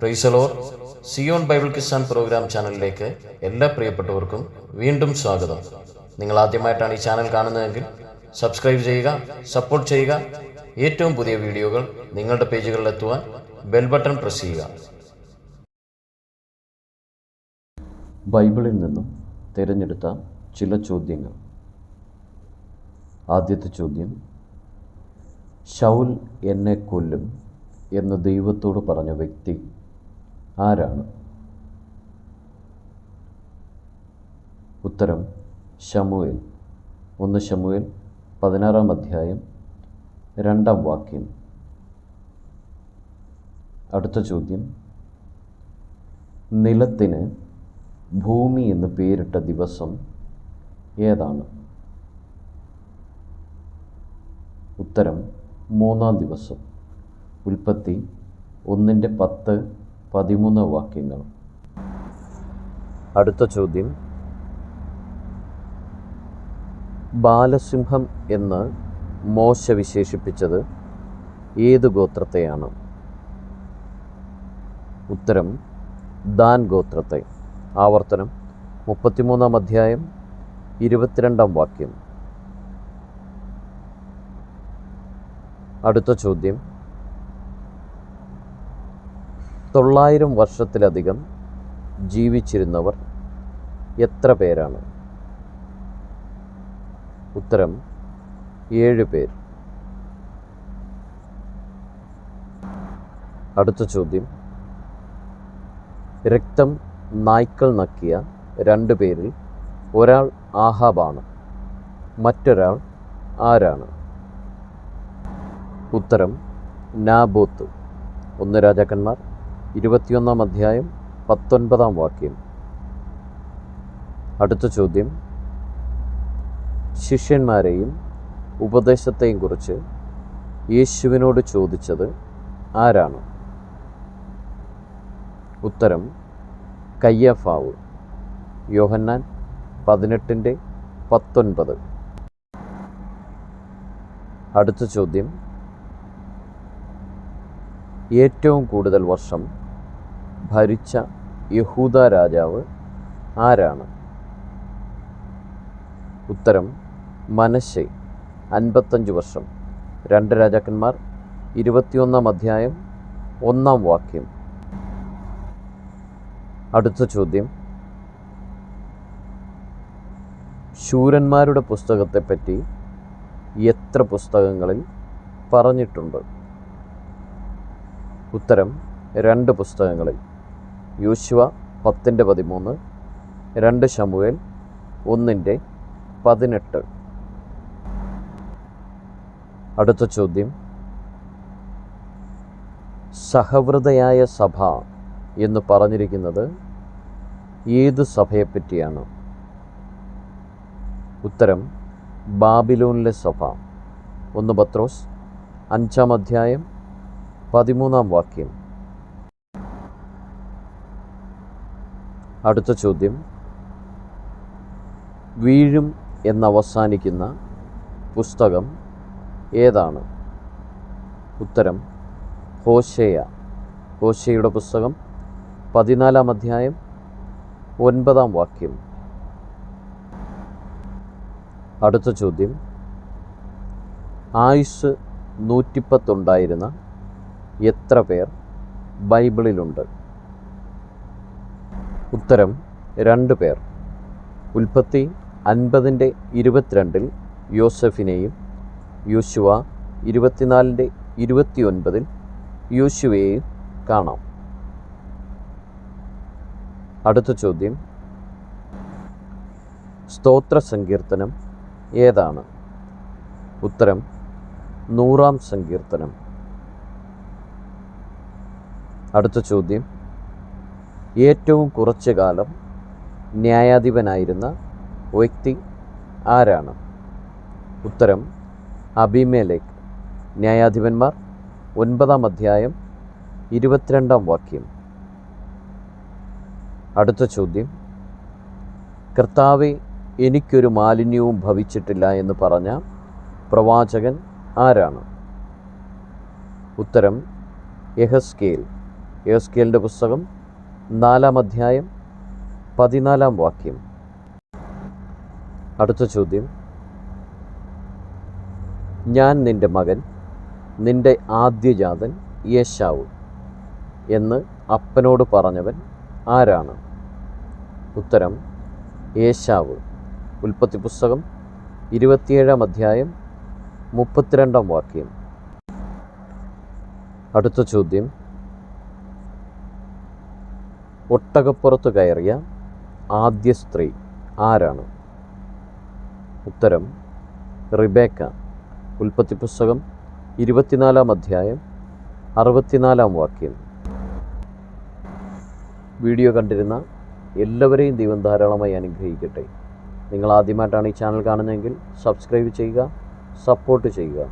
Price the lord. Zion Bible Kisan programme ചാനലിലേക്ക് എല്ലാ പ്രിയപ്പെട്ടവർക്കും വീണ്ടും സ്വാഗതം. നിങ്ങൾ ആദ്യമായിട്ടാണ് ഈ ചാനൽ കാണുന്നതെങ്കിൽ സബ്സ്ക്രൈബ് ചെയ്യുക, സപ്പോർട്ട് ചെയ്യുക. ഏറ്റവും പുതിയ വീഡിയോകൾ നിങ്ങളുടെ പേജുകളിൽ എത്തുവാൻ ബെൽ ബട്ടൺ പ്രസ് ചെയ്യുക. ബൈബിളിൽ നിന്നും തിരഞ്ഞെടുത്ത ചില ചോദ്യങ്ങൾ. ആദ്യത്തെ ചോദ്യം: ശൗൽ എന്നെ കൊല്ലും എന്ന് ദൈവത്തോട് പറഞ്ഞ വ്യക്തി ആരാണ്? ഉത്തരം: ശമൂവേൽ. 1 ശമൂവേൽ 16-ാം അധ്യായം 2-ാം വാക്യം. അടുത്ത ചോദ്യം: നിലത്തിന് ഭൂമി എന്ന് പേരിട്ട ദിവസം ഏതാണ്? ഉത്തരം: 3-ാം ദിവസം. ഉൽപ്പത്തി 1:10-13 വാക്യങ്ങൾ. അടുത്ത ചോദ്യം: ബാലസിംഹം എന്ന് മോശ വിശേഷിപ്പിച്ചത് ഏത് ഗോത്രത്തെയാണ്? ഉത്തരം: ദാൻ ഗോത്രത്തെ. ആവർത്തനം 33-ാം അധ്യായം 22-ാം വാക്യം. അടുത്ത ചോദ്യം: 900 വർഷത്തിലധികം ജീവിച്ചിരുന്നവർ എത്ര പേരാണ്? ഉത്തരം: 7 പേർ. അടുത്ത ചോദ്യം: രക്തം നായ്ക്കൾ നക്കിയ 2 പേരിൽ ഒരാൾ ആഹാബാണ്, മറ്റൊരാൾ ആരാണ്? ഉത്തരം: നാബോത്ത്. 1 രാജാക്കന്മാർ 21-ാം അധ്യായം 19-ാം വാക്യം. അടുത്ത ചോദ്യം: ശിഷ്യന്മാരെയും ഉപദേശത്തെയും കുറിച്ച് യേശുവിനോട് ചോദിച്ചത് ആരാണ്? ഉത്തരം: കയ്യാഫാവ്. യോഹന്നാൻ 18:19. അടുത്ത ചോദ്യം: ഏറ്റവും കൂടുതൽ വർഷം ഭരിച്ച യഹൂദ രാജാവ് ആരാണ്? ഉത്തരം: മനശ്ശെ. 55 വർഷം. 2 രാജാക്കന്മാർ 21-ാം അധ്യായം 1-ാം വാക്യം. അടുത്ത ചോദ്യം: ശൂരന്മാരുടെ പുസ്തകത്തെപ്പറ്റി എത്ര പുസ്തകങ്ങളിൽ പറഞ്ഞിട്ടുണ്ട്? ഉത്തരം: 2 പുസ്തകങ്ങളിൽ. യോശുവ 10:13, 2 ശമൂവേൽ 1:18. അടുത്ത ചോദ്യം: സഹവൃതയായ സഭ എന്ന് പറഞ്ഞിരിക്കുന്നത് ഏത് സഭയെപ്പറ്റിയാണ്? ഉത്തരം: ബാബിലോണിലെ സഭ. 1 പത്രോസ് 5-ാം അധ്യായം 13-ാം വാക്യം. അടുത്ത ചോദ്യം: വീഴും എന്നവസാനിക്കുന്ന പുസ്തകം ഏതാണ്? ഉത്തരം: ഹോശേയ. ഹോശേയുടെ പുസ്തകം 14-ാം അധ്യായം 9-ാം വാക്യം. അടുത്ത ചോദ്യം: ആയുസ് 110 ഉണ്ടായിരുന്ന എത്ര പേർ ബൈബിളിലുണ്ട്? ഉത്തരം: 2 പേർ. ഉൽപ്പത്തി 50:22 യോസെഫിനെയും യോശുവ 24:29 യോശുവയെയും കാണാം. അടുത്ത ചോദ്യം: സ്തോത്ര സങ്കീർത്തനം ഏതാണ്? ഉത്തരം: 100-ാം സങ്കീർത്തനം. അടുത്ത ചോദ്യം: ഏറ്റവും കുറച്ചു കാലം ന്യായാധിപനായിരുന്ന വ്യക്തി ആരാണ്? ഉത്തരം: അബീമേലെക്ക്. ന്യായാധിപന്മാർ 9-ാം അധ്യായം 22-ാം വാക്യം. അടുത്ത ചോദ്യം: കർത്താവേ, എനിക്കൊരു മാലിന്യവും ഭവിച്ചിട്ടില്ല എന്ന് പറഞ്ഞ പ്രവാചകൻ ആരാണ്? ഉത്തരം: യെഹെസ്കേൽ. യെഹെസ്കേലിൻ്റെ പുസ്തകം 4-ാം അധ്യായം 14-ാം വാക്യം. അടുത്ത ചോദ്യം, ഞാൻ നിൻ്റെ മകൻ, നിൻ്റെ ആദ്യജാതൻ യേശാവ് എന്ന് അപ്പനോട് പറഞ്ഞവൻ ആരാണ്? ഉത്തരം യേശാവ്. ഉൽപ്പത്തി പുസ്തകം 27-ാം അധ്യായം 32-ാം വാക്യം. അടുത്ത ചോദ്യം, ഒട്ടകപ്പുറത്ത് കയറിയ ആദ്യ സ്ത്രീ ആരാണ്? ഉത്തരം റിബേക്ക. ഉൽപ്പത്തി പുസ്തകം 24-ാം അധ്യായം 64-ാം വാക്യം. വീഡിയോ കണ്ടിരുന്ന എല്ലാവരെയും ദൈവം ധാരാളമായി അനുഗ്രഹിക്കട്ടെ. നിങ്ങൾ ആദ്യമായിട്ടാണ് ഈ ചാനൽ കാണുന്നതെങ്കിൽ സബ്സ്ക്രൈബ് ചെയ്യുക, സപ്പോർട്ട് ചെയ്യുക.